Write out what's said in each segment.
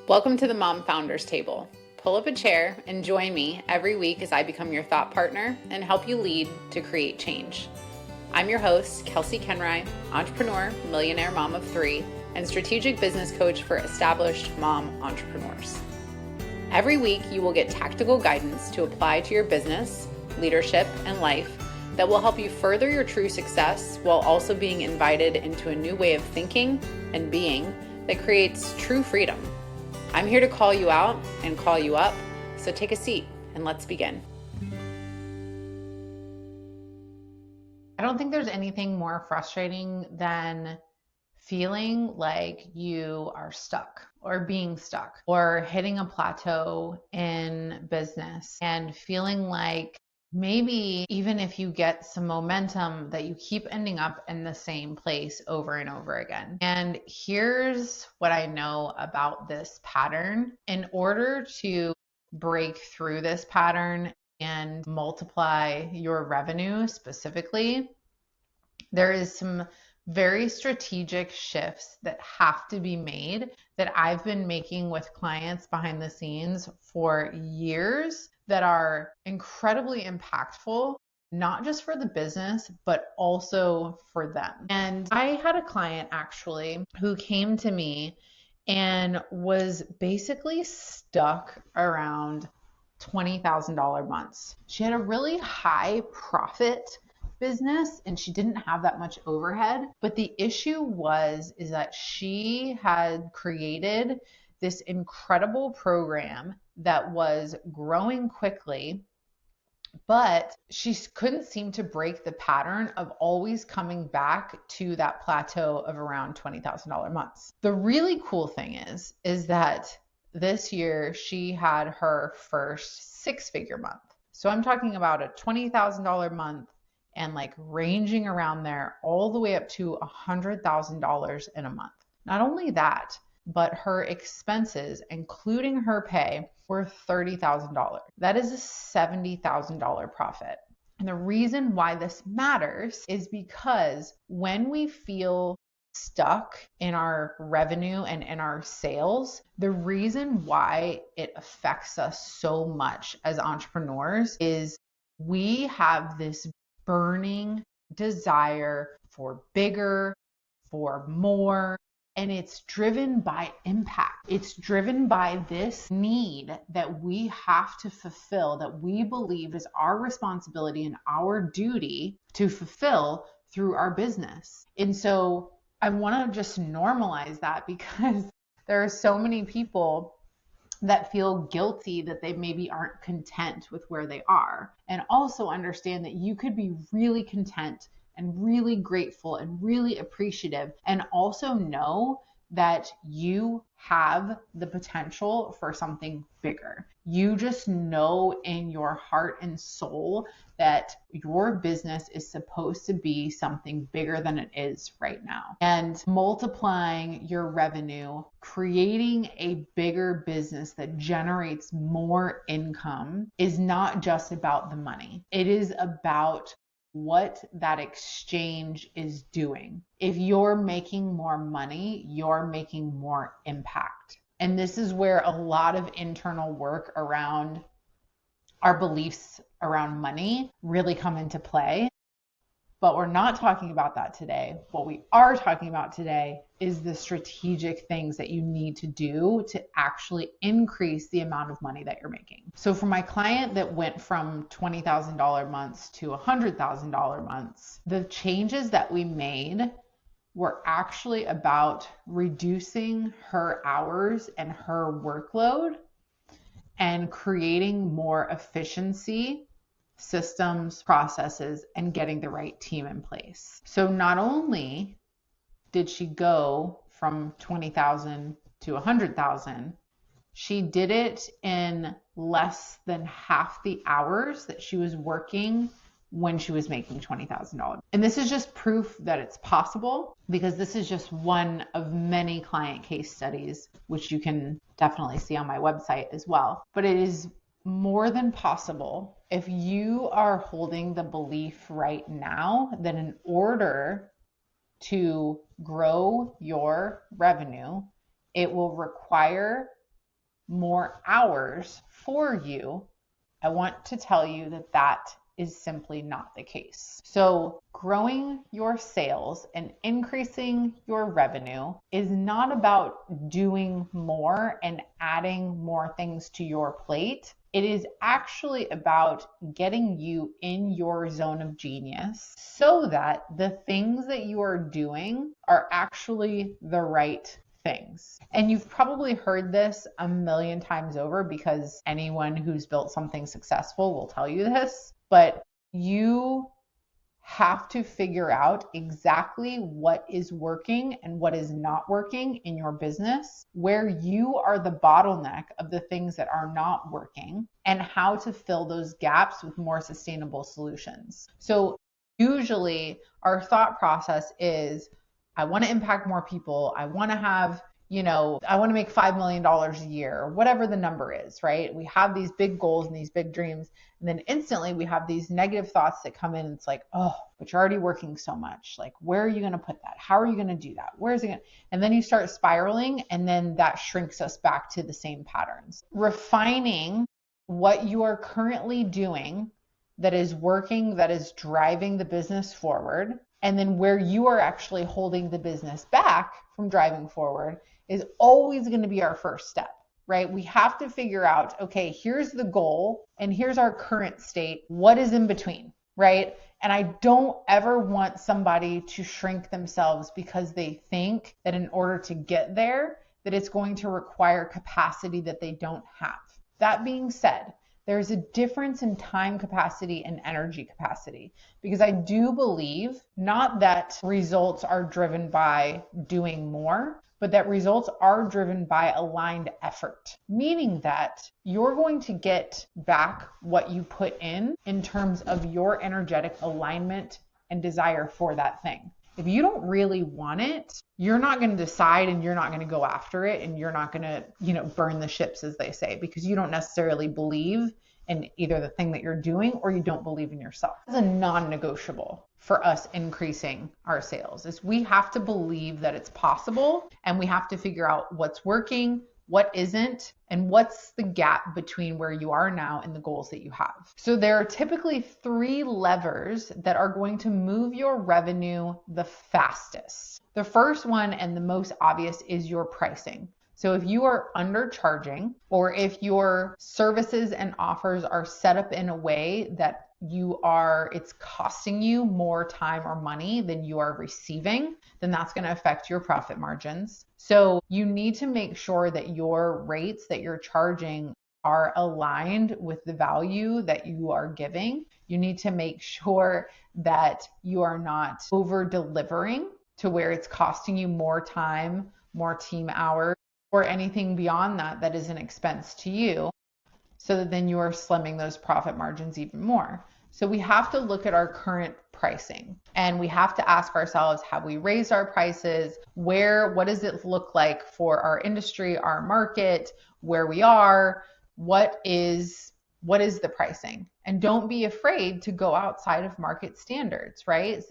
Welcome to the Mom Founders Table. Pull up a chair and join me every week as I become your thought partner and help you lead to create change. I'm your host, Kelsey Kenry, entrepreneur, millionaire mom of three, and strategic business coach for established mom entrepreneurs. Every week, you will get tactical guidance to apply to your business, leadership, and life that will help you further your true success while also being invited into a new way of thinking and being that creates true freedom. I'm here to call you out and call you up, so take a seat and let's begin. I don't think there's anything more frustrating than feeling like you are stuck or being stuck or hitting a plateau in business and feeling like maybe even if you get some momentum that you keep ending up in the same place over and over again. And here's what I know about this pattern. In order to break through this pattern and multiply your revenue specifically, there is some very strategic shifts that have to be made that I've been making with clients behind the scenes for years that are incredibly impactful, not just for the business, but also for them. And I had a client actually who came to me and was basically stuck around $20,000 months. She had a really high profit business and she didn't have that much overhead, but the issue is that she had created this incredible program that was growing quickly, but she couldn't seem to break the pattern of always coming back to that plateau of around $20,000 months. The really cool thing is that this year she had her first six-figure month. So I'm talking about a $20,000 month and like ranging around there all the way up to $100,000 in a month. Not only that, but her expenses, including her pay, were $30,000. That is a $70,000 profit. And the reason why this matters is because when we feel stuck in our revenue and in our sales, the reason why it affects us so much as entrepreneurs is we have this burning desire for bigger, for more, and it's driven by impact. It's driven by this need that we have to fulfill, that we believe is our responsibility and our duty to fulfill through our business. And so I want to just normalize that because there are so many people that feel guilty that they maybe aren't content with where they are. And also understand that you could be really content and really grateful and really appreciative, and also know that you have the potential for something bigger. You just know in your heart and soul that your business is supposed to be something bigger than it is right now. And multiplying your revenue, creating a bigger business that generates more income is not just about the money. It is about what that exchange is doing. If you're making more money, you're making more impact. And this is where a lot of internal work around our beliefs around money really come into play. But we're not talking about that today. What we are talking about today is the strategic things that you need to do to actually increase the amount of money that you're making. So for my client that went from $20,000 months to $100,000 months, the changes that we made were actually about reducing her hours and her workload and creating more efficiency, systems, processes, and getting the right team in place. So not only did she go from 20,000 to 100,000, she did it in less than half the hours that she was working when she was making $20,000. And this is just proof that it's possible, because this is just one of many client case studies, which you can definitely see on my website as well. But it is more than possible if you are holding the belief right now that in order to grow your revenue, it will require more hours for you, I want to tell you that that is simply not the case. So growing your sales and increasing your revenue is not about doing more and adding more things to your plate. It is actually about getting you in your zone of genius so that the things that you are doing are actually the right things. And you've probably heard this a million times over because anyone who's built something successful will tell you this, but you have to figure out exactly what is working and what is not working in your business, where you are the bottleneck of the things that are not working, and how to fill those gaps with more sustainable solutions. So usually our thought process is, I want to impact more people. I want to have, I want to make $5 million a year, or whatever the number is, right? We have these big goals and these big dreams. And then instantly we have these negative thoughts that come in. And it's like, oh, but you're already working so much. Like, where are you going to put that? How are you going to do that? Where is it going to? And then you start spiraling, and then that shrinks us back to the same patterns. Refining what you are currently doing that is working, that is driving the business forward, and then where you are actually holding the business back from driving forward is always going to be our first step, right? We have to figure out, okay, here's the goal and here's our current state. What is in between, right? And I don't ever want somebody to shrink themselves because they think that in order to get there, that it's going to require capacity that they don't have. That being said, there's a difference in time capacity and energy capacity, because I do believe not that results are driven by doing more, but that results are driven by aligned effort, meaning that you're going to get back what you put in terms of your energetic alignment and desire for that thing. If you don't really want it, you're not going to decide, and you're not going to go after it, and you're not going to, burn the ships, as they say, because you don't necessarily believe in either the thing that you're doing, or you don't believe in yourself. It's a non-negotiable for us increasing our sales, is we have to believe that it's possible, and we have to figure out what's working, what isn't, and what's the gap between where you are now and the goals that you have. So there are typically 3 levers that are going to move your revenue the fastest. The first one, and the most obvious, is your pricing. So if you are undercharging, or if your services and offers are set up in a way that it's costing you more time or money than you are receiving, then that's going to affect your profit margins. So you need to make sure that your rates that you're charging are aligned with the value that you are giving. You need to make sure that you are not over delivering to where it's costing you more time, more team hours, or anything beyond that is an expense to you, so that then you are slimming those profit margins even more. So we have to look at our current pricing, and we have to ask ourselves, have we raised our prices? What does it look like for our industry, our market, where we are? What is the pricing? And don't be afraid to go outside of market standards, right?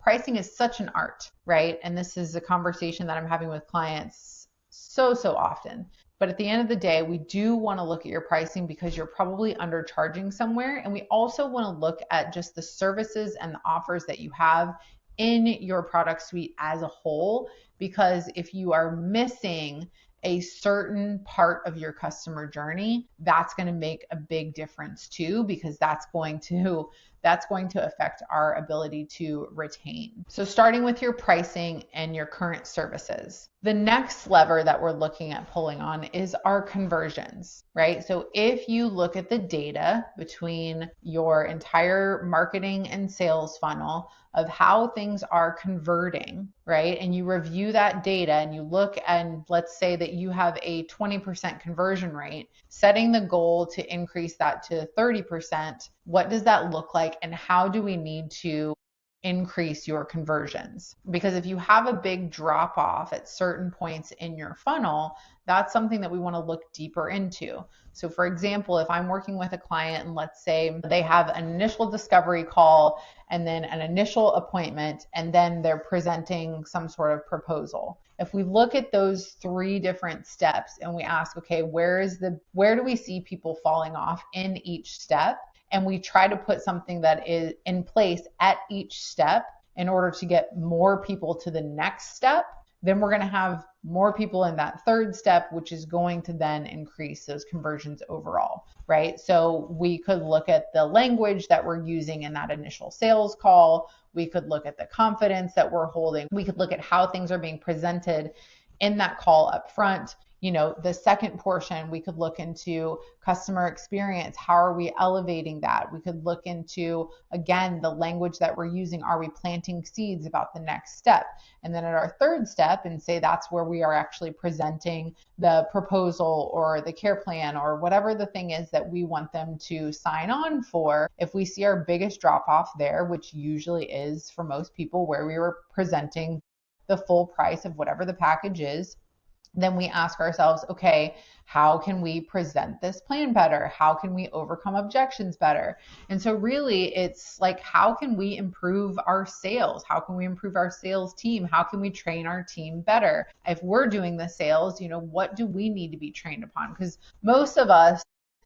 Pricing is such an art, right? And this is a conversation that I'm having with clients so often. But at the end of the day, we do want to look at your pricing because you're probably undercharging somewhere. And we also want to look at just the services and the offers that you have in your product suite as a whole, because if you are missing a certain part of your customer journey, that's going to make a big difference too, because that's going to affect our ability to retain. So starting with your pricing and your current services. The next lever that we're looking at pulling on is our conversions, right? So if you look at the data between your entire marketing and sales funnel of how things are converting, right? And you review that data and you look, and let's say that you have a 20% conversion rate, setting the goal to increase that to 30%, what does that look like, and how do we need to increase your conversions? Because if you have a big drop off at certain points in your funnel, that's something that we want to look deeper into. So for example, if I'm working with a client and let's say they have an initial discovery call and then an initial appointment, and then they're presenting some sort of proposal. if we look at those 3 different steps and we ask, okay, where do we see people falling off in each step? And we try to put something that is in place at each step in order to get more people to the next step, then we're going to have more people in that 3rd step, which is going to then increase those conversions overall, right? So we could look at the language that we're using in that initial sales call. We could look at the confidence that we're holding. We could look at how things are being presented in that call up front. The second portion, we could look into customer experience. How are we elevating that? We could look into, again, the language that we're using. Are we planting seeds about the next step? And then at our 3rd step, and say that's where we are actually presenting the proposal or the care plan or whatever the thing is that we want them to sign on for. If we see our biggest drop off there, which usually is for most people where we were presenting the full price of whatever the package is, then we ask ourselves, okay, how can we present this plan better? How can we overcome objections better? And so really it's like, how can we improve our sales? How can we improve our sales team? How can we train our team better? If we're doing the sales, what do we need to be trained upon? Because most of us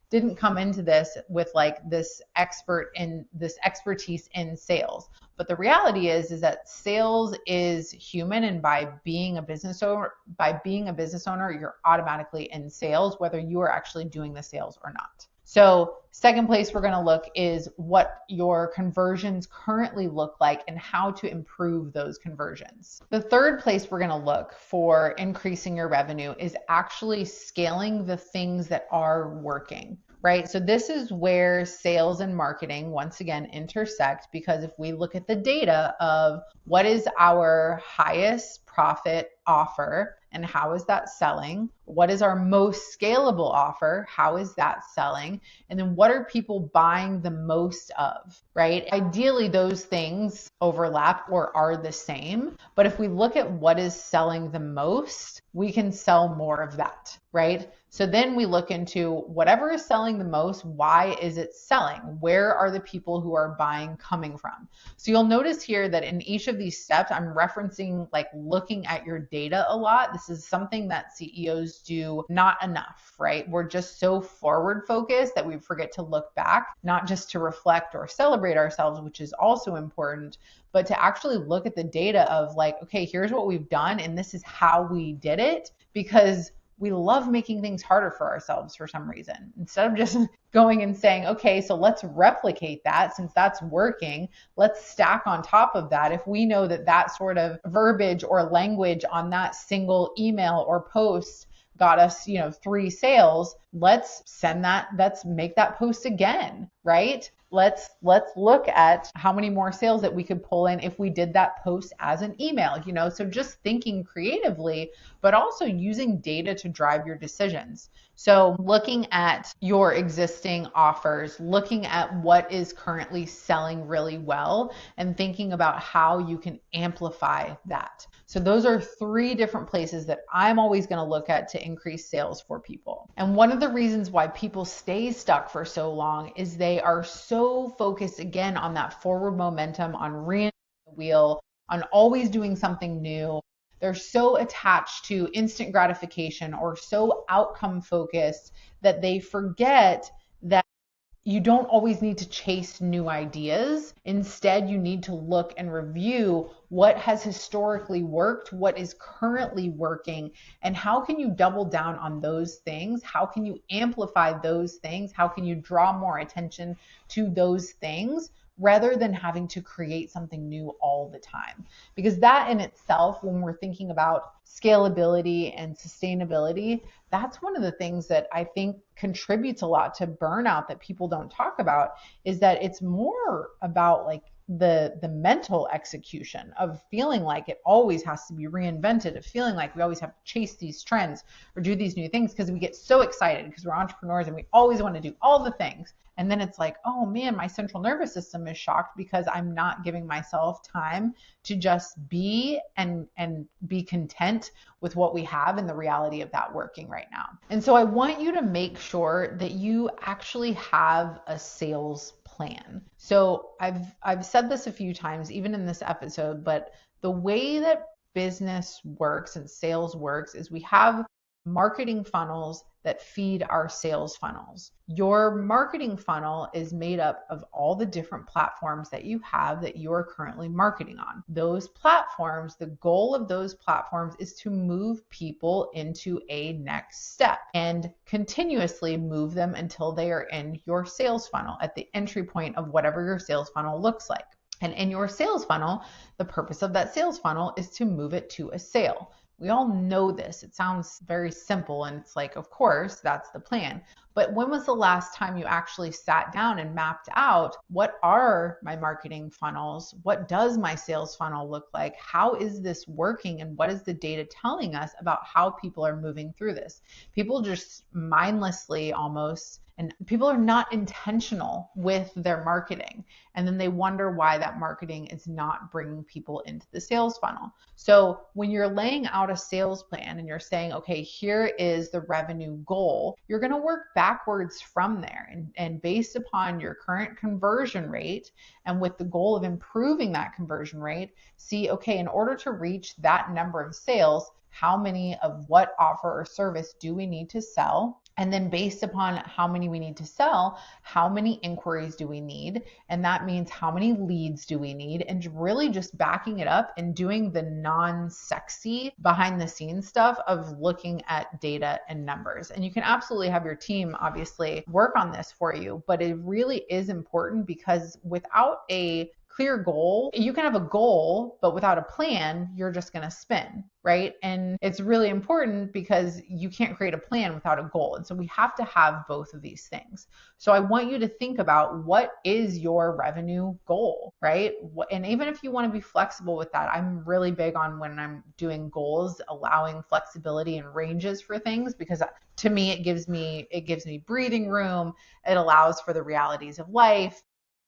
didn't come into this with like this expertise in sales. But the reality is that sales is human, and by being a business owner, you're automatically in sales, whether you are actually doing the sales or not. So second place we're going to look is what your conversions currently look like and how to improve those conversions. The third place we're going to look for increasing your revenue is actually scaling the things that are working. Right? So this is where sales and marketing once again intersect, because if we look at the data of what is our highest profit offer and how is that selling, what is our most scalable offer, how is that selling, and then what are people buying the most of, right? Ideally, those things overlap or are the same, but if we look at what is selling the most, we can sell more of that, right? So then we look into whatever is selling the most, why is it selling? Where are the people who are buying coming from? So you'll notice here that in each of these steps, I'm referencing like looking at your data a lot. This is something that CEOs do not enough, right? We're just so forward focused that we forget to look back, not just to reflect or celebrate ourselves, which is also important, but to actually look at the data of like, okay, here's what we've done and this is how we did it, because we love making things harder for ourselves for some reason. Instead of just going and saying, okay, so let's replicate that since that's working. Let's stack on top of that. If we know that that sort of verbiage or language on that single email or post got us, 3 sales, let's make that post again, right? Let's look at how many more sales that we could pull in if we did that post as an email, so just thinking creatively, but also using data to drive your decisions. So looking at your existing offers, looking at what is currently selling really well, and thinking about how you can amplify that. So those are 3 different places that I'm always going to look at to increase sales for people. And one of the reasons why people stay stuck for so long is they are so focused again on that forward momentum, on reinventing the wheel, on always doing something new. They're so attached to instant gratification or so outcome focused that they forget that you don't always need to chase new ideas. Instead, you need to look and review what has historically worked, what is currently working, and how can you double down on those things? How can you amplify those things? How can you draw more attention to those things rather than having to create something new all the time? Because that in itself, when we're thinking about scalability and sustainability, that's one of the things that I think contributes a lot to burnout that people don't talk about, is that it's more about like the mental execution of feeling like it always has to be reinvented, of feeling like we always have to chase these trends or do these new things because we get so excited because we're entrepreneurs and we always want to do all the things. And then it's like, oh man, my central nervous system is shocked because I'm not giving myself time to just be and be content with what we have and the reality of that working right now. And so I want you to make sure that you actually have a sales plan. So I've said this a few times, even in this episode, but the way that business works and sales works is we have marketing funnels that feed our sales funnels. Your marketing funnel is made up of all the different platforms that you have that you are currently marketing on. Those platforms, the goal of those platforms is to move people into a next step and continuously move them until they are in your sales funnel at the entry point of whatever your sales funnel looks like. And in your sales funnel, the purpose of that sales funnel is to move it to a sale. We all know this. It sounds very simple and it's like, of course, that's the plan. But when was the last time you actually sat down and mapped out what are my marketing funnels? What does my sales funnel look like? How is this working? And what is the data telling us about how people are moving through this? People just mindlessly almost, and people are not intentional with their marketing. And then they wonder why that marketing is not bringing people into the sales funnel. So when you're laying out a sales plan and you're saying, okay, here is the revenue goal, you're going to work backwards from there. And based upon your current conversion rate and with the goal of improving that conversion rate, see, okay, in order to reach that number of sales, how many of what offer or service do we need to sell? And then based upon how many we need to sell, how many inquiries do we need? And that means how many leads do we need? And really just backing it up and doing the non-sexy behind the scenes stuff of looking at data and numbers. And you can absolutely have your team obviously work on this for you, but it really is important because without a clear goal, you can have a goal, but without a plan, you're just going to spin, right? And it's really important because you can't create a plan without a goal. And so we have to have both of these things. So I want you to think about what is your revenue goal, right? And even if you want to be flexible with that, I'm really big on when I'm doing goals, allowing flexibility and ranges for things, because to me, it gives me breathing room. It allows for the realities of life,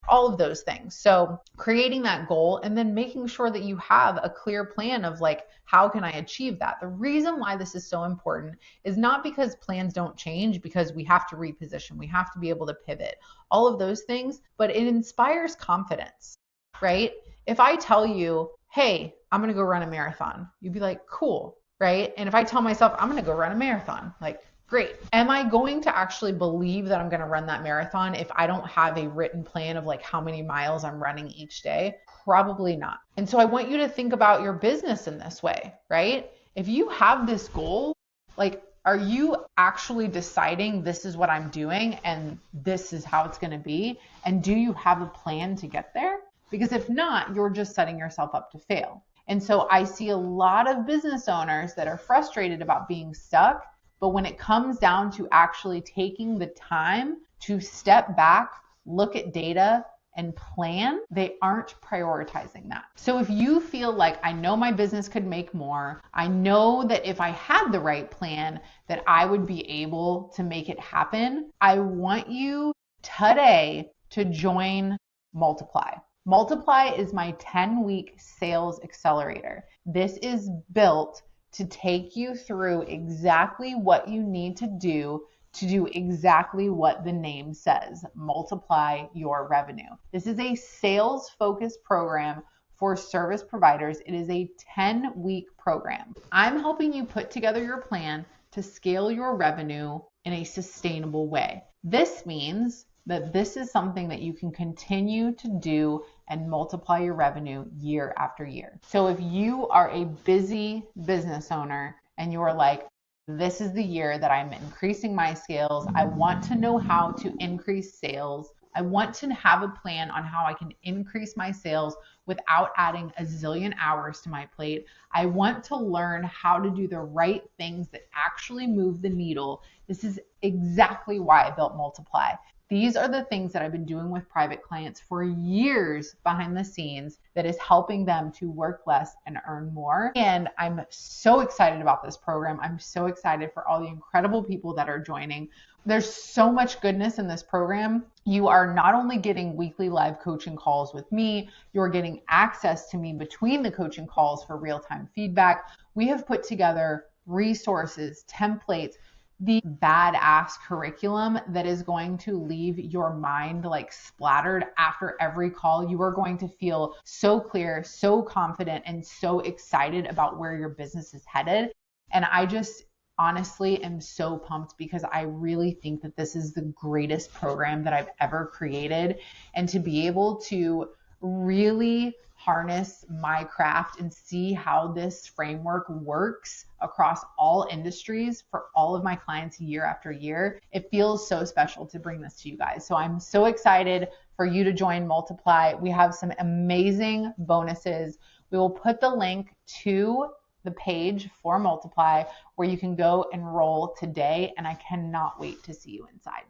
all of those things. So creating that goal and then making sure that you have a clear plan of like, how can I achieve that? The reason why this is so important is not because plans don't change, because we have to reposition, we have to be able to pivot, all of those things, but it inspires confidence, right? If I tell you, hey, I'm going to go run a marathon, you'd be like, cool, right? And if I tell myself, I'm going to go run a marathon, like, great. Am I going to actually believe that I'm going to run that marathon if I don't have a written plan of like how many miles I'm running each day? Probably not. And so I want you to think about your business in this way, right? If you have this goal, like, are you actually deciding this is what I'm doing and this is how it's going to be? And do you have a plan to get there? Because if not, you're just setting yourself up to fail. And so I see a lot of business owners that are frustrated about being stuck. But when it comes down to actually taking the time to step back, look at data, and plan, they aren't prioritizing that. So if you feel like, I know my business could make more, I know that if I had the right plan, that I would be able to make it happen, I want you today to join Multiply. Multiply is my 10-week sales accelerator. This is built to take you through exactly what you need to do exactly what the name says, multiply your revenue. This is a sales-focused program for service providers. It is a 10-week program. I'm helping you put together your plan to scale your revenue in a sustainable way. This means that this is something that you can continue to do and multiply your revenue year after year. So if you are a busy business owner and you're like, this is the year that I'm increasing my sales, I want to know how to increase sales, I want to have a plan on how I can increase my sales without adding a zillion hours to my plate. I want to learn how to do the right things that actually move the needle. This is exactly why I built Multiply. These are the things that I've been doing with private clients for years behind the scenes that is helping them to work less and earn more. And I'm so excited about this program. I'm so excited for all the incredible people that are joining. There's so much goodness in this program. You are not only getting weekly live coaching calls with me, you're getting access to me between the coaching calls for real-time feedback. We have put together resources, templates, the badass curriculum that is going to leave your mind like splattered after every call. You are going to feel so clear, so confident, and so excited about where your business is headed. And I just honestly am so pumped because I really think that this is the greatest program that I've ever created. And to be able to really harness my craft and see how this framework works across all industries for all of my clients year after year, it feels so special to bring this to you guys. So I'm so excited for you to join Multiply. We have some amazing bonuses. We will put the link to the page for Multiply where you can go enroll today, and I cannot wait to see you inside.